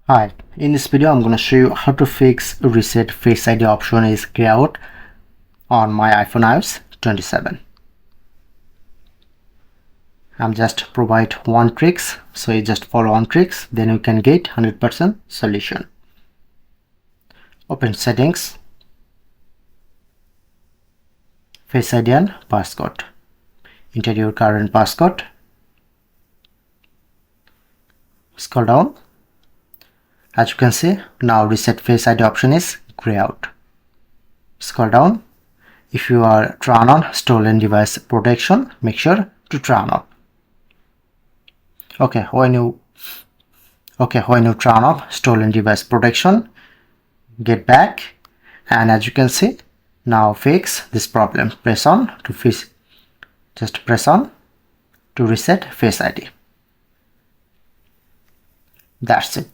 Hi, in this video I'm going to show you how to fix reset Face ID option is grayed out on my iPhone iOS 27. I'm just provide one tricks, so you just follow one tricks, then you can get 100% solution. Open settings, Face ID and passcode. Enter your current passcode. Scroll down. As you can see, now reset Face ID option is grayed out. Scroll down. If you are turn on stolen device protection, make sure to turn on. When you turn off stolen device protection, get back, and as you can see, now fix this problem. Press on to fix. Just press on to reset Face ID. That's it.